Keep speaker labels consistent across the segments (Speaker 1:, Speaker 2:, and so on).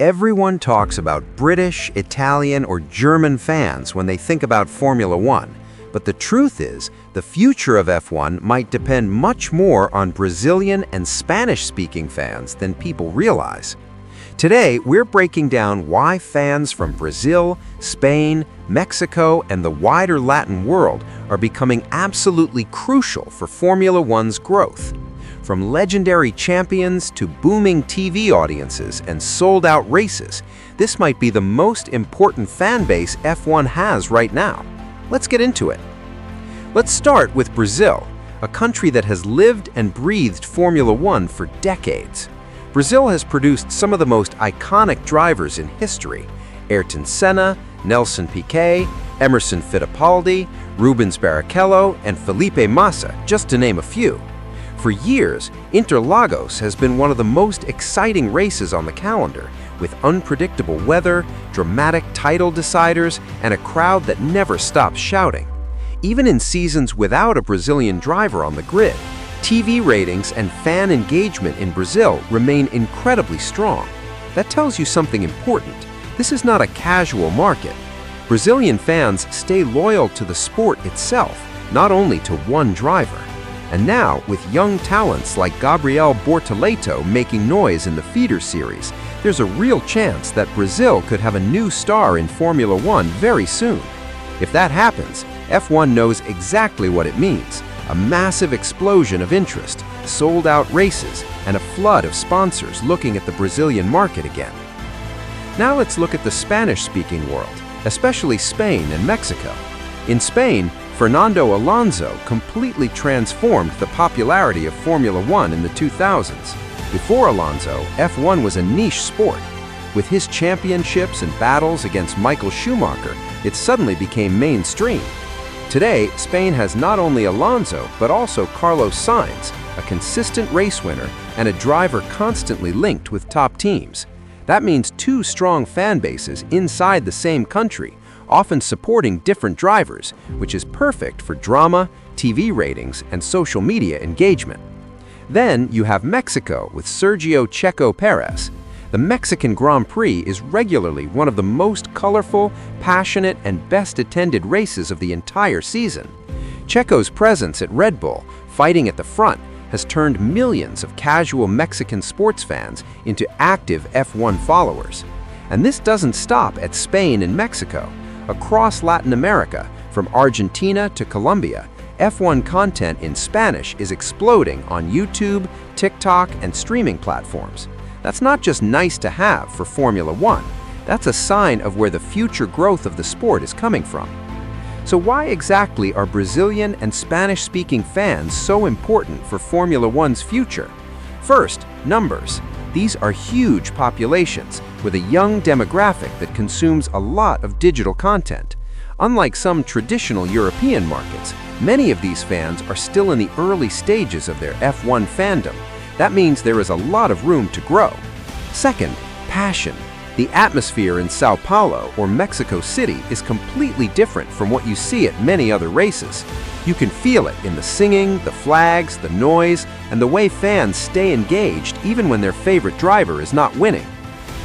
Speaker 1: Everyone talks about British, Italian, or German fans when they think about Formula One. But the truth is, the future of F1 might depend much more on Brazilian and Spanish-speaking fans than people realize. Today, we're breaking down why fans from Brazil, Spain, Mexico, and the wider Latin world are becoming absolutely crucial for Formula One's growth. From legendary champions to booming TV audiences and sold-out races, this might be the most important fan base F1 has right now. Let's get into it. Let's start with Brazil, a country that has lived and breathed Formula One for decades. Brazil has produced some of the most iconic drivers in history: Ayrton Senna, Nelson Piquet, Emerson Fittipaldi, Rubens Barrichello, and Felipe Massa, just to name a few. For years, Interlagos has been one of the most exciting races on the calendar, with unpredictable weather, dramatic title deciders, and a crowd that never stops shouting. Even in seasons without a Brazilian driver on the grid, TV ratings and fan engagement in Brazil remain incredibly strong. That tells you something important. This is not a casual market. Brazilian fans stay loyal to the sport itself, not only to one driver. And now, with young talents like Gabriel Bortoleto making noise in the feeder series, there's a real chance that Brazil could have a new star in Formula One very soon. If that happens, F1 knows exactly what it means: a massive explosion of interest, sold-out races, and a flood of sponsors looking at the Brazilian market again. Now let's look at the Spanish-speaking world, especially Spain and Mexico. In Spain, Fernando Alonso completely transformed the popularity of Formula One in the 2000s. Before Alonso, F1 was a niche sport. With his championships and battles against Michael Schumacher, it suddenly became mainstream. Today, Spain has not only Alonso, but also Carlos Sainz, a consistent race winner and a driver constantly linked with top teams. That means two strong fan bases inside the same country, often supporting different drivers, which is perfect for drama, TV ratings, and social media engagement. Then you have Mexico with Sergio Checo Pérez. The Mexican Grand Prix is regularly one of the most colorful, passionate, and best-attended races of the entire season. Checo's presence at Red Bull, fighting at the front, has turned millions of casual Mexican sports fans into active F1 followers. And this doesn't stop at Spain and Mexico. Across Latin America, from Argentina to Colombia, F1 content in Spanish is exploding on YouTube, TikTok, and streaming platforms. That's not just nice to have for Formula One. That's a sign of where the future growth of the sport is coming from. So why exactly are Brazilian and Spanish-speaking fans so important for Formula One's future? First, numbers. These are huge populations with a young demographic that consumes a lot of digital content. Unlike some traditional European markets, many of these fans are still in the early stages of their F1 fandom. That means there is a lot of room to grow. Second, passion. The atmosphere in Sao Paulo or Mexico City is completely different from what you see at many other races. You can feel it in the singing, the flags, the noise, and the way fans stay engaged even when their favorite driver is not winning.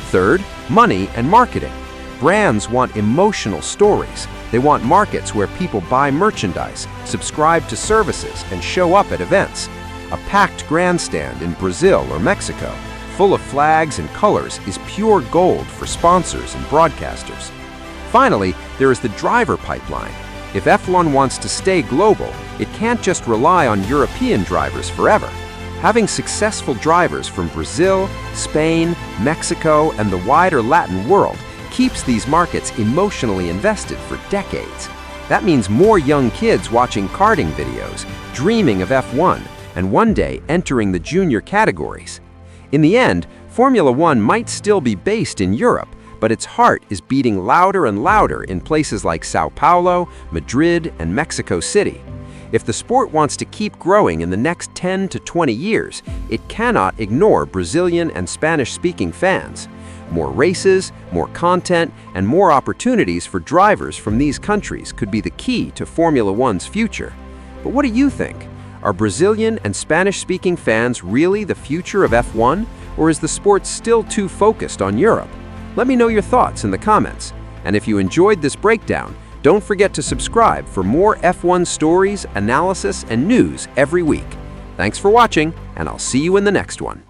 Speaker 1: Third, money and marketing. Brands want emotional stories. They want markets where people buy merchandise, subscribe to services, and show up at events. A packed grandstand in Brazil or Mexico, full of flags and colors, is pure gold for sponsors and broadcasters. Finally, there is the driver pipeline. If F1 wants to stay global, it can't just rely on European drivers forever. Having successful drivers from Brazil, Spain, Mexico, and the wider Latin world keeps these markets emotionally invested for decades. That means more young kids watching karting videos, dreaming of F1, and one day entering the junior categories. In the end, Formula One might still be based in Europe, but its heart is beating louder and louder in places like Sao Paulo, Madrid, and Mexico City. If the sport wants to keep growing in the next 10 to 20 years, it cannot ignore Brazilian and Spanish-speaking fans. More races, more content, and more opportunities for drivers from these countries could be the key to Formula One's future. But what do you think? Are Brazilian and Spanish-speaking fans really the future of F1, or is the sport still too focused on Europe? Let me know your thoughts in the comments. And if you enjoyed this breakdown, don't forget to subscribe for more F1 stories, analysis, and news every week. Thanks for watching, and I'll see you in the next one.